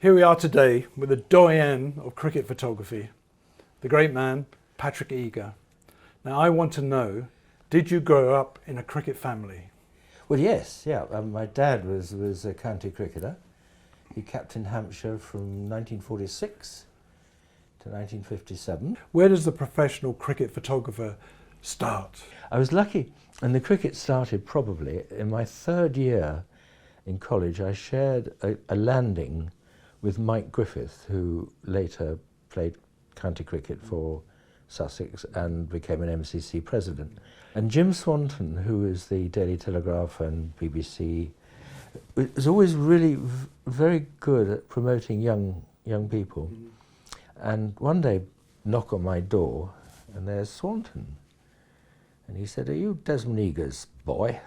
Here we are today with the doyen of cricket photography, the great man, Patrick Eagar. Now I want to know, did you grow up in a cricket family? Well, yes, yeah. My dad was a county cricketer. He captained Hampshire from 1946 to 1957. Where does the professional cricket photographer start? I was lucky, and the cricket started probably in my third year in college. I shared a landing with Mike Griffith, who later played county cricket for Sussex and became an MCC president. And Jim Swanton, who is the Daily Telegraph and BBC, was always really very good at promoting young people. And one day, knock on my door, and there's Swanton. And he said, "Are you Desmond Eagar's boy?"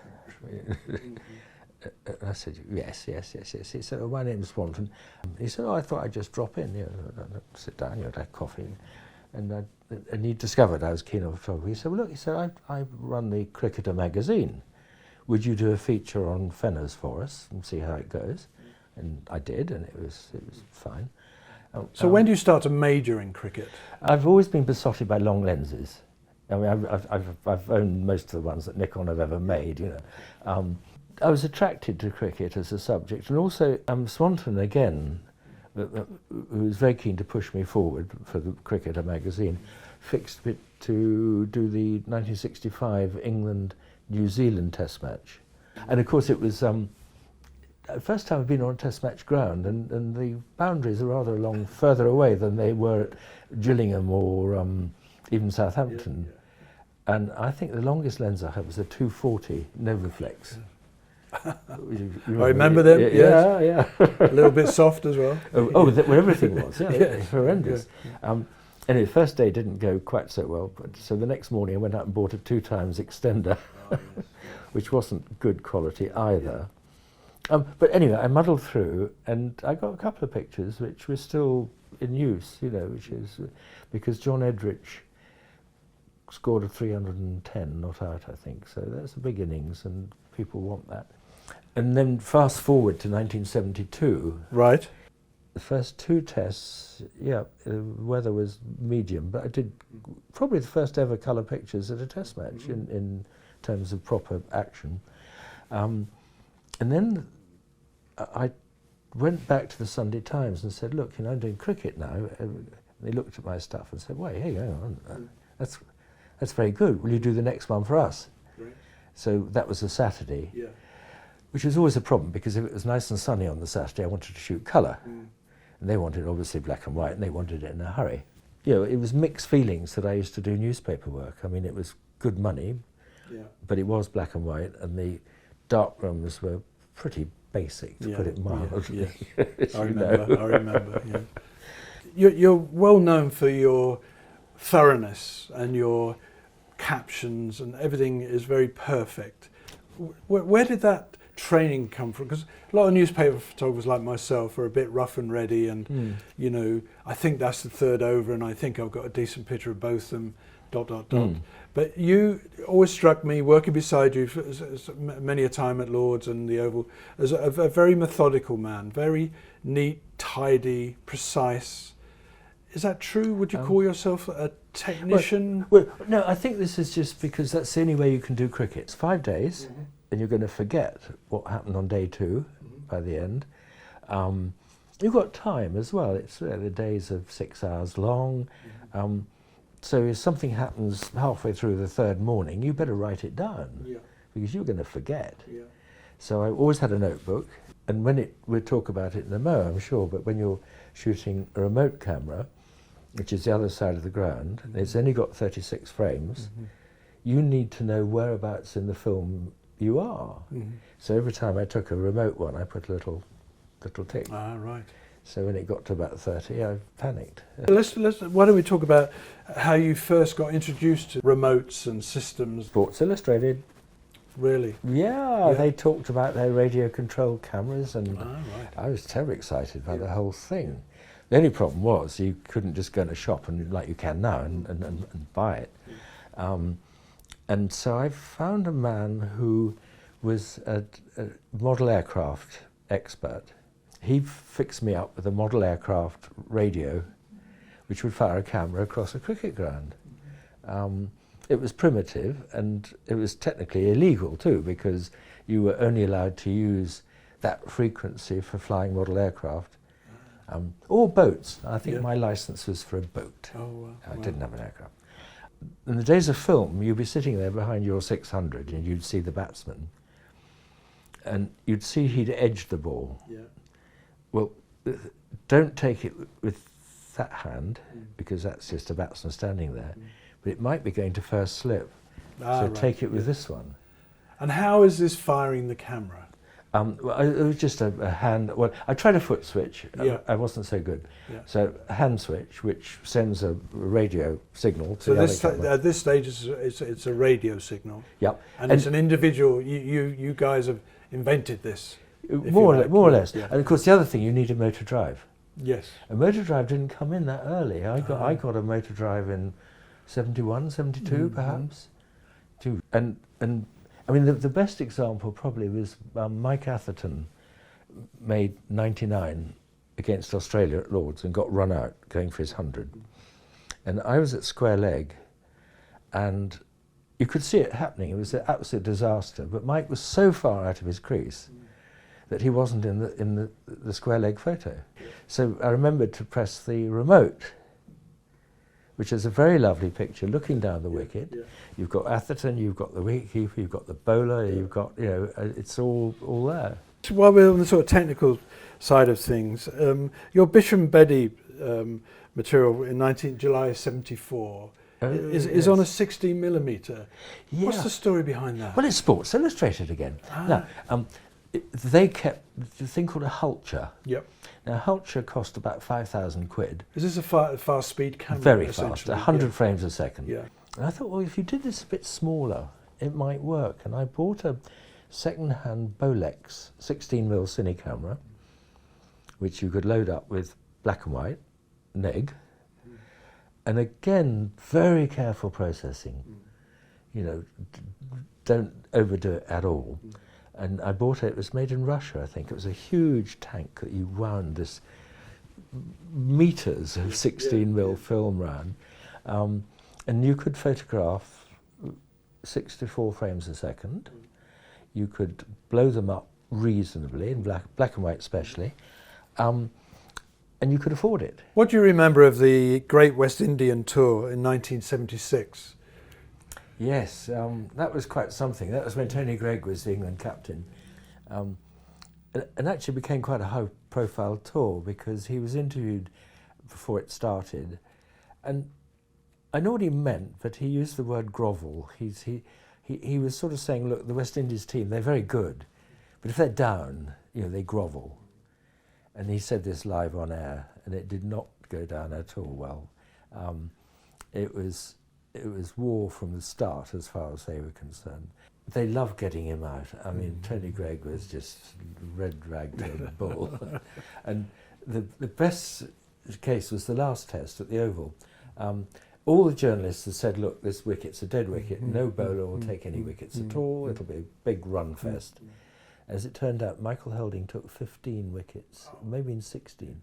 And I said, yes. He said, "Oh, my name's Quinton." He said, "Oh, I thought I'd just drop in, sit down, have coffee." And he discovered I was keen on photography. He said, "Well, look," he said, I run the Cricketer magazine. Would you do a feature on Fenners for us and see how it goes?" And I did, and it was fine. So when do you start to major in cricket? I've always been besotted by long lenses. I mean, I've owned most of the ones that Nikon have ever made, I was attracted to cricket as a subject, and also Swanton again, who was very keen to push me forward for the Cricketer magazine, fixed it to do the 1965 England-New Zealand Test match. And of course it was the first time I've been on a Test match ground, and the boundaries are rather further away than they were at Gillingham or even Southampton. And I think the longest lens I had was a 240 Novaflex. I remember them, yes. Yeah. A little bit soft as well. Where everything was, it was horrendous. Anyway, the first day didn't go quite so well, so the next morning I went out and bought a 2x extender, which wasn't good quality either. But anyway, I muddled through, and I got a couple of pictures which were still in use, which is because John Edrich scored a 310 not out, I think, so that's a big innings, and people want that. And then fast forward to 1972. Right. The first two tests, the weather was medium, but I did probably the first ever colour pictures at a test match in terms of proper action. And then I went back to the Sunday Times and said, "Look, I'm doing cricket now." And they looked at my stuff and said, "Wait, hang on, that's very good. Will you do the next one for us?" Right. So that was a Saturday, which was always a problem, because if it was nice and sunny on the Saturday, I wanted to shoot colour. And they wanted obviously black and white, and they wanted it in a hurry. It was mixed feelings that I used to do newspaper work. I mean, it was good money, but it was black and white, and the darkrooms were pretty basic, to put it mildly. I remember. You're well known for your thoroughness, and your captions, and everything is very perfect. Where did that training come from? Because a lot of newspaper photographers like myself are a bit rough and ready, and I think that's the third over, and I think I've got a decent picture of both of them, ... But you always struck me, working beside you many a time at Lord's and the Oval, as a very methodical man, very neat, tidy, precise. Is that true? Would you call yourself a technician? Well, no, I think this is just because that's the only way you can do cricket. It's 5 days, and you're going to forget what happened on day 2 by the end. You've got time as well. It's the days of 6 hours long. So if something happens halfway through the third morning, you better write it down, because you're going to forget. So I always had a notebook, and we'll talk about it in a mo, I'm sure, but when you're shooting a remote camera, which is the other side of the ground, it's only got 36 frames, you need to know whereabouts in the film you are. So every time I took a remote one, I put a little tick. Ah, right. So when it got to about 30, I panicked. Why don't we talk about how you first got introduced to remotes and systems? Sports Illustrated. Really? Yeah, they talked about their radio-controlled cameras, and right. I was terribly excited by the whole thing. The only problem was you couldn't just go in a shop and, like you can now, and buy it. And so I found a man who was a model aircraft expert. he fixed me up with a model aircraft radio which would fire a camera across a cricket ground. It was primitive, and it was technically illegal too, because you were only allowed to use that frequency for flying model aircraft or boats. I think my license was for a boat. Oh, wow. I didn't have an aircraft. In the days of film, you'd be sitting there behind your 600 and you'd see the batsman, and you'd see he'd edged the ball. Yeah. Well, don't take it with that hand, because that's just a batsman standing there. But it might be going to first slip. So take it with this one. And how is this firing the camera? Well, it was just a hand. Well, I tried a foot switch. I wasn't so good. Yeah. So a hand switch, which sends a radio signal to the other camera. At this stage, it's a radio signal. Yep. And it's an individual. You guys have invented this. More or less. Yeah. And of course, the other thing, you need a motor drive. Yes. A motor drive didn't come in that early. I got a motor drive in 71, 72 perhaps. And I mean, the best example probably was Mike Atherton made 99 against Australia at Lord's and got run out going for his 100. And I was at square leg, and you could see it happening. It was an absolute disaster. But Mike was so far out of his crease that he wasn't in the square leg photo. So I remembered to press the remote, which is a very lovely picture looking down the wicket. Yeah. You've got Atherton, you've got the wicketkeeper, you've got the bowler, you've got, it's all there. While we're on the sort of technical side of things, your Bisham Beddy material in July 74 is on a 16mm. Yeah. What's the story behind that? Well, it's Sports Illustrated again. Now, they kept the thing called a Hulcher. Yep. Now, Hulcher cost about 5,000 quid. Is this a fast speed camera? Very fast, 100 frames a second. Yeah. And I thought, well, if you did this a bit smaller, it might work. And I bought a second-hand Bolex 16mm cine camera, which you could load up with black and white, neg, and again, very careful processing. Don't overdo it at all. And I bought it was made in Russia, I think. It was a huge tank that you wound this meters of 16mm film round. And you could photograph 64 frames a second. You could blow them up reasonably, in black and white especially, and you could afford it. What do you remember of the Great West Indian Tour in 1976? Yes, that was quite something. That was when Tony Greig was the England captain. And actually became quite a high-profile tour because he was interviewed before it started. And I know what he meant, but he used the word grovel. He was sort of saying, look, the West Indies team, they're very good, but if they're down, they grovel. And he said this live on air, and it did not go down at all well. It was war from the start as far as they were concerned. They loved getting him out. I mean, Tony Greig was just red rag to a bull. And the best case was the last test at the Oval. All the journalists had said, look, this wicket's a dead wicket. No bowler will take any wickets at all. It'll be a big run fest. As it turned out, Michael Helding took 15 wickets, maybe in 16.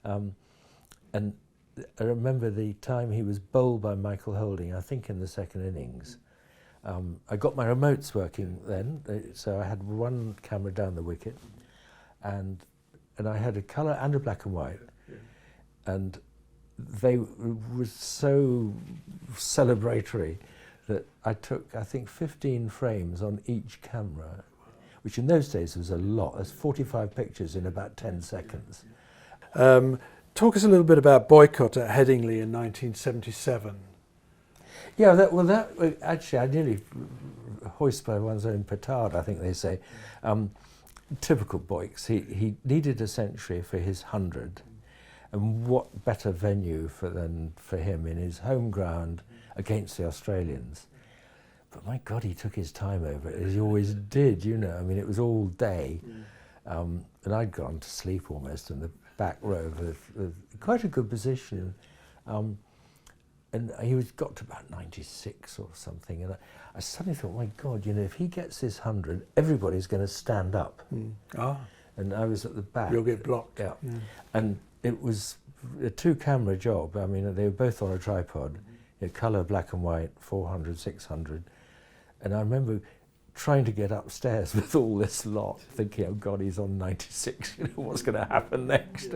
And I remember the time he was bowled by Michael Helding, I think in the second innings. I got my remotes working then, so I had one camera down the wicket, and I had a colour and a black and white. And they were so celebratory that I took, I think, 15 frames on each camera, which in those days was a lot. There's 45 pictures in about 10 seconds. Talk us a little bit about Boycott at Headingley in 1977. Yeah, that actually, I nearly hoist by one's own petard, I think they say. Typical Boyks. He needed a century for his 100. And what better venue than for him in his home ground against the Australians. But my God, he took his time over it, as he always did, I mean, it was all day. And I'd gone to sleep almost in the back row of quite a good position. And he got to about 96 or something. And I suddenly thought, my God, if he gets this 100, everybody's going to stand up. and I was at the back. You'll get blocked. Yeah. And it was a 2-camera job. I mean, they were both on a tripod, colour, black and white, 400, 600. And I remember trying to get upstairs with all this lot, thinking, oh God, he's on 96, what's going to happen next?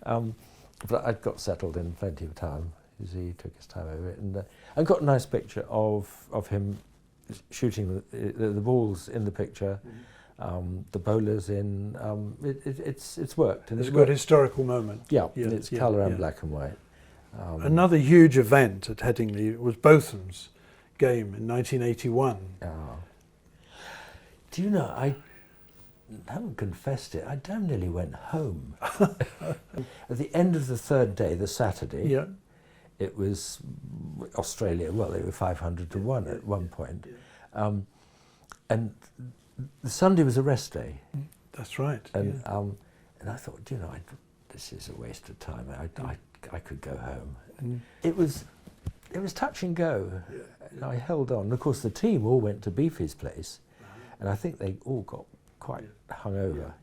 But I got settled in plenty of time. He took his time over it, and I got a nice picture of him shooting the balls in the picture, the bowlers in. It's worked. And it's a good historical moment. Yeah, it's colour and black and white. Another huge event at Headingley was Botham's game in 1981. Do you know, I haven't confessed it, I damn nearly went home. At the end of the third day, the Saturday, it was Australia, well, they were 500 to 1 at one point. And the Sunday was a rest day. That's right. And I thought, you know, this is a waste of time. I could go home. It was touch and go. And I held on. And of course, the team all went to Beefy's place, and I think they all got quite hungover.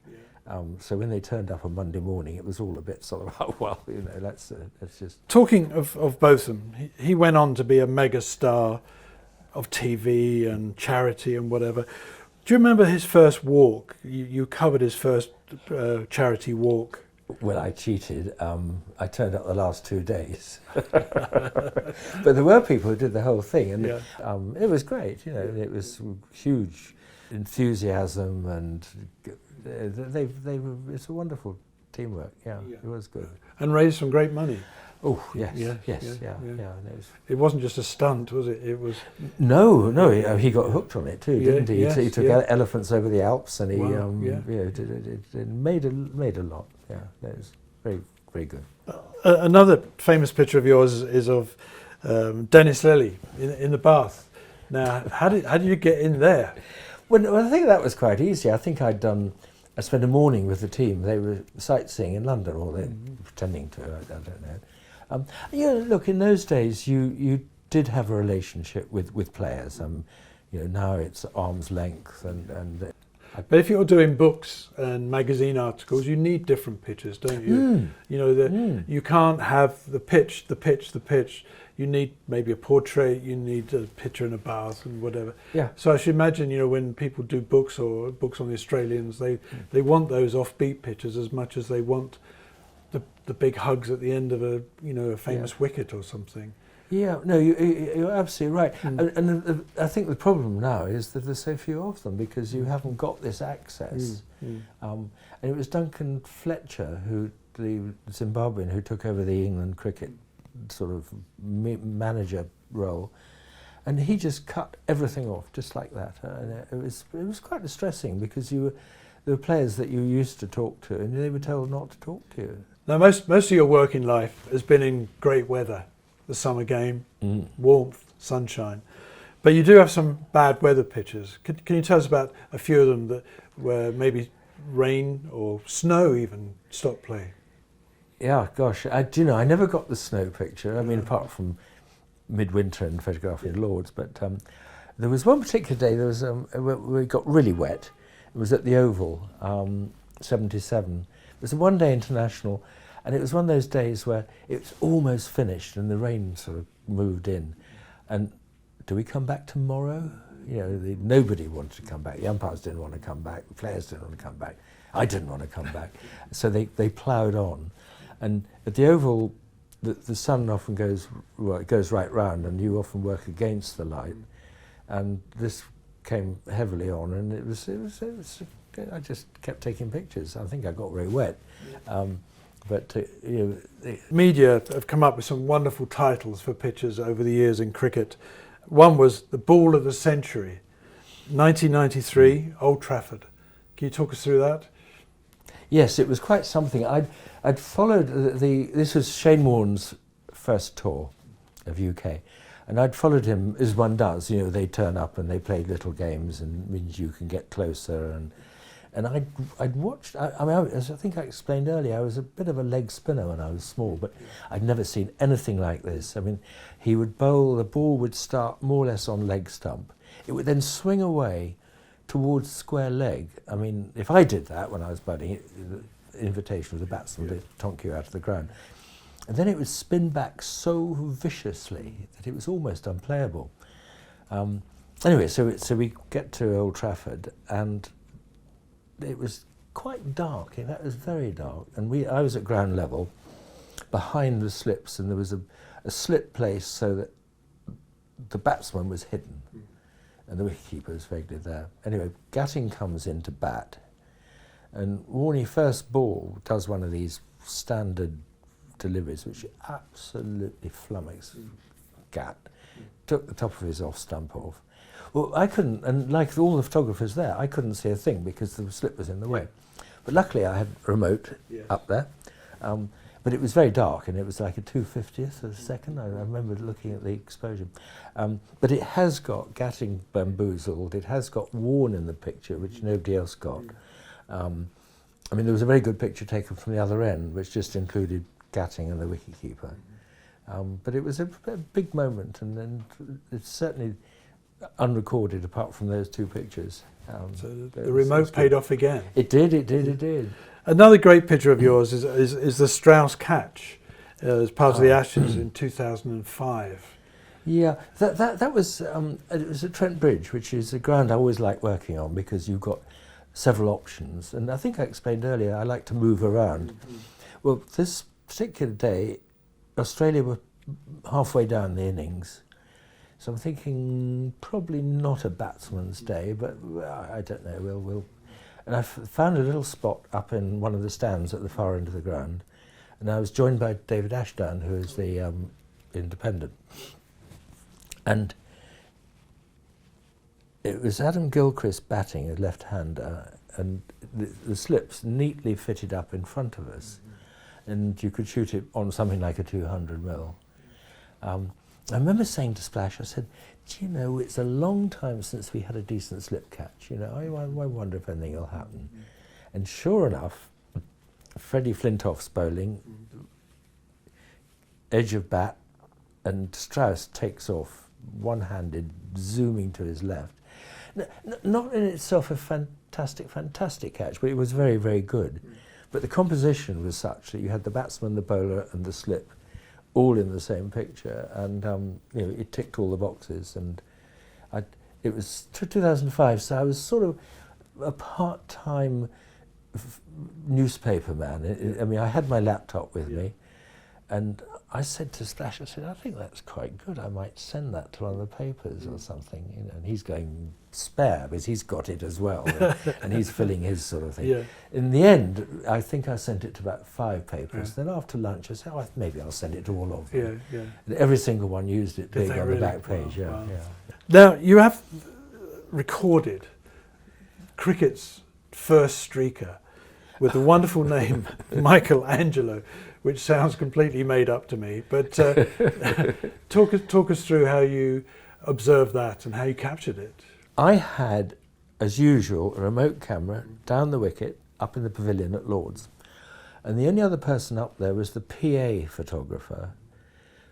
So when they turned up on Monday morning, it was all a bit sort of, oh, well, you know, let's just... Talking of Botham, he went on to be a mega star of TV and charity and whatever. Do you remember his first walk? You covered his first charity walk. Well, I cheated. I turned up the last 2 days. But there were people who did the whole thing, and it was great. You know, it was huge enthusiasm, and it's a wonderful teamwork. Yeah, it was good. And raised some great money. Oh yes, yeah. It wasn't just a stunt, was it? It was. No. He got hooked on it too, didn't he? He took elephants over the Alps, and he made a lot. Yeah, that was very, very good. Another famous picture of yours is of Dennis Lilly in the bath. Now, how did you get in there? Well, I think that was quite easy. I think I spent a morning with the team. They were sightseeing in London, or they were pretending to. I don't know. Look, in those days, you did have a relationship with players. Now it's arm's length and. But if you're doing books and magazine articles, you need different pictures, don't you? You can't have the pitch. You need maybe a portrait, you need a picture in a bath and whatever. Yeah. So I should imagine, when people do books or books on the Australians, they want those offbeat pictures as much as they want the big hugs at the end of a famous wicket or something. Yeah, no, you're absolutely right. And I think the problem now is that there's so few of them because you haven't got this access. And it was Duncan Fletcher, the Zimbabwean, who took over the England cricket sort of manager role, and he just cut everything off just like that. And it was quite distressing because there were players that you used to talk to, and they were told not to talk to you. Now, most of your working life has been in great weather. The summer game, warmth, sunshine. But you do have some bad weather pictures. Can you tell us about a few of them where maybe rain or snow even stopped play? Yeah, gosh, I never got the snow picture. I mean, apart from midwinter and photographing Lords, but there was one particular day, where we got really wet. It was at the Oval, 77. It was a one-day international. And it was one of those days where it was almost finished and the rain sort of moved in. And do we come back tomorrow? Nobody wanted to come back. The umpires didn't want to come back. The players didn't want to come back. I didn't want to come back. So they ploughed on. And at the Oval, the sun often goes right round, and you often work against the light. And this came heavily on, and it was I just kept taking pictures. I think I got very wet. But the media have come up with some wonderful titles for pictures over the years in cricket. One was the Ball of the Century, 1993, Old Trafford. Can you talk us through that? Yes, it was quite something. I'd followed this was Shane Warne's first tour of UK, and I'd followed him as one does. They turn up and they play little games, and means you can get closer and I'd watched. As I think I explained earlier, I was a bit of a leg spinner when I was small, but I'd never seen anything like this. I mean, he would bowl. The ball would start more or less on leg stump. It would then swing away towards square leg. I mean, if I did that when I was batting, the invitation of the batsman to tonk you out of the ground. And then it would spin back so viciously that it was almost unplayable. Anyway, so we get to Old Trafford, and it was quite dark. In fact, it was very dark. And I was at ground level, behind the slips, and there was a slit place so that the batsman was hidden, and the wicketkeeper was vaguely there. Anyway, Gatting comes in to bat, and Warney first ball does one of these standard deliveries, which absolutely flummoxed Gat. Took the top of his off stump off. Well, I couldn't, and like all the photographers there, I couldn't see a thing because the slip was in the way. But luckily I had a remote up there. But it was very dark, and it was like a 2/50th of a second. I remember looking at the exposure. But it has got Gatting bamboozled. It has got Warne in the picture, which nobody else got. I mean, there was a very good picture taken from the other end, which just included Gatting and the wicketkeeper. But it was a big moment, and then it's certainly unrecorded apart from those two pictures. So the remote paid off again. It did. Another great picture of yours is the Strauss catch as part of the Ashes in 2005. Yeah, that was it was at Trent Bridge, which is a ground I always like working on because you've got several options. And I think I explained earlier I like to move around. Well, this particular day, Australia were halfway down the innings. So I'm thinking probably not a batsman's day, but I don't know, we'll. And I found a little spot up in one of the stands at the far end of the ground, and I was joined by David Ashdown, who is the independent. And it was Adam Gilchrist batting, a left-hander, and the slips neatly fitted up in front of us, and you could shoot it on something like a 200 mil. I remember saying to Splash, I said, do you know, it's a long time since we had a decent slip catch. You know, I wonder if anything will happen. And sure enough, Freddie Flintoff's bowling, edge of bat, and Strauss takes off one-handed, zooming to his left. Not in itself a fantastic catch, but it was very, very good. But the composition was such that you had the batsman, the bowler, and the slip all in the same picture, and you know, it ticked all the boxes. And it was 2005, so I was sort of a part-time newspaper man. I mean, I had my laptop with me, and I said to Splash, I said, I think that's quite good. I might send that to one of the papers or something. You know, and he's going spare because he's got it as well, and he's filling his sort of thing. In the end, I think I sent it to about 5 papers. Then after lunch, I said, oh, maybe I'll send it to all of them. And every single one used it big on the back page. Wow. Now, you have recorded cricket's first streaker with the wonderful name Michelangelo, which sounds completely made up to me. But talk us through how you observed that and how you captured it. I had, as usual, a remote camera down the wicket up in the pavilion at Lord's. And the only other person up there was the PA photographer,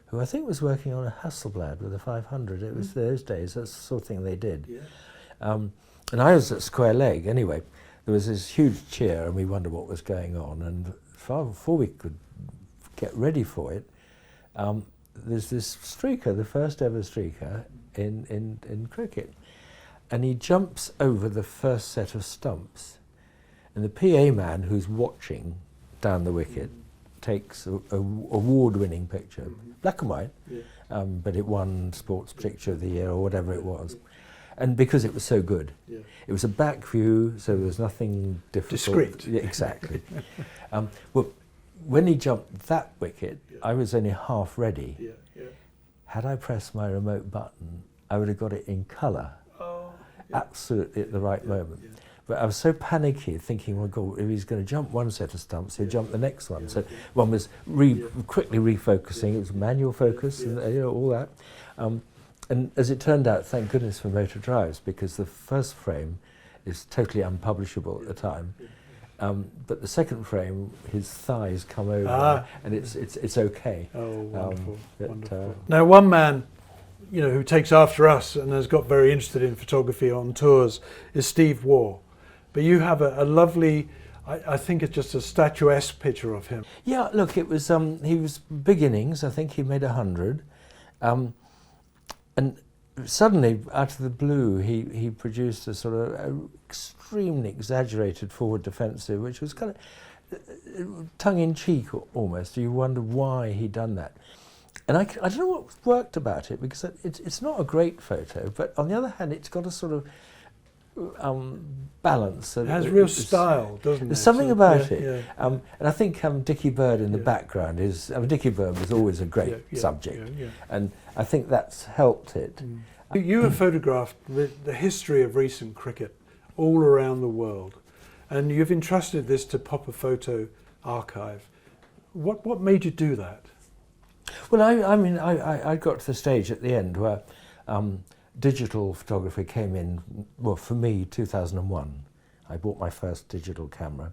who I think was working on a Hasselblad with a 500. It was those days, that's the sort of thing they did. And I was at square leg anyway. There was this huge cheer and we wondered what was going on. And before we could get ready for it, there's this streaker, the first ever streaker in cricket. And he jumps over the first set of stumps. And the PA man who's watching down the wicket takes a award-winning picture, black and white, but it won Sports Picture of the Year or whatever it was. And because it was so good, it was a back view, so there was nothing difficult. Discreet. Yeah, exactly. Well, when he jumped that wicket, I was only half ready. Had I pressed my remote button, I would have got it in colour, absolutely at the right moment. But I was so panicky, thinking, well, God, if he's going to jump one set of stumps, he'll jump the next one. So one was quickly refocusing. It was manual focus and you know, all that. And as it turned out, thank goodness for motor drives, because the first frame is totally unpublishable at the time. But the second frame, his thighs come over, and it's okay. Oh, wonderful, but, wonderful. Now, one man you know, who takes after us and has got very interested in photography on tours is Steve Waugh. But you have a lovely, I think it's just a statuesque picture of him. Yeah, look, it was he was beginnings. I think he made 100, and suddenly, out of the blue, he produced a sort of extremely exaggerated forward defensive, which was kind of tongue-in-cheek almost. You wonder why he'd done that. And I don't know what worked about it, because it's not a great photo, but on the other hand, it's got a sort of balance. It has real style, doesn't it? There's something about yeah, it. Yeah. And I think Dickie Bird in the background is, Dickie Bird was always a great subject. And I think that's helped it. You have photographed the history of recent cricket all around the world, and you've entrusted this to Popperfoto archive. What made you do that? Well, I got to the stage at the end where digital photography came in, well, for me, 2001. I bought my first digital camera.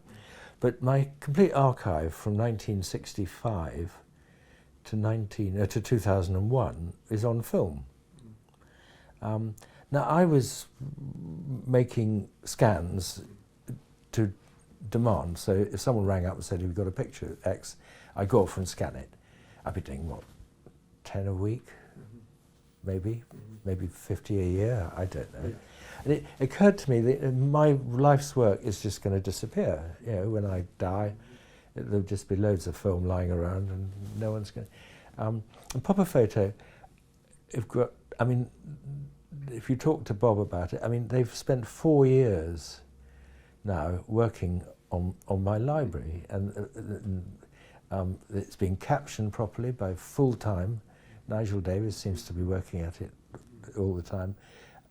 But my complete archive from 1965 to 2001 is on film. Now, I was making scans to demand, so if someone rang up and said, "We've got a picture X," I'd go off and scan it. I'd be doing, what, 10 a week? Maybe 50 a year, I don't know. And it occurred to me that my life's work is just going to disappear. You know, when I die, there'll just be loads of film lying around and no one's going to... And Popperfoto, if you talk to Bob about it, I mean, they've spent 4 years now working on my library, and it's been captioned properly by full-time. Nigel Davis seems to be working at it all the time.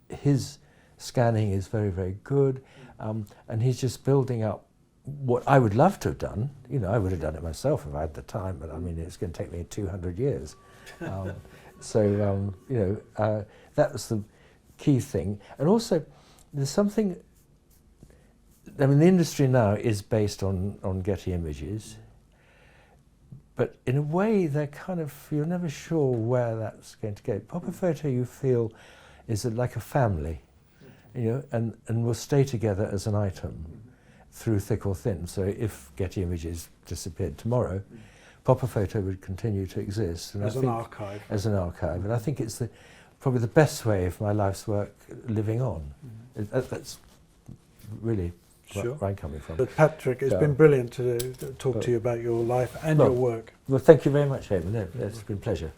His scanning is very, very good, and he's just building up what I would love to have done. You know, I would have done it myself if I had the time, but I mean, it's going to take me 200 years. You know, that was the key thing. And also, there's something, I mean, the industry now is based on Getty Images, but in a way, they're kind of, you're never sure where that's going to go. Popperfoto, you feel, is like a family, you know, and will stay together as an item through thick or thin. So if Getty Images disappeared tomorrow, Popperfoto would continue to exist. And as an archive. As an archive. And I think it's probably the best way of my life's work living on. That's really where I'm coming from. But Patrick, it's been brilliant to talk to you about your life and your work. Well, thank you very much, Eamonn. It's been a pleasure.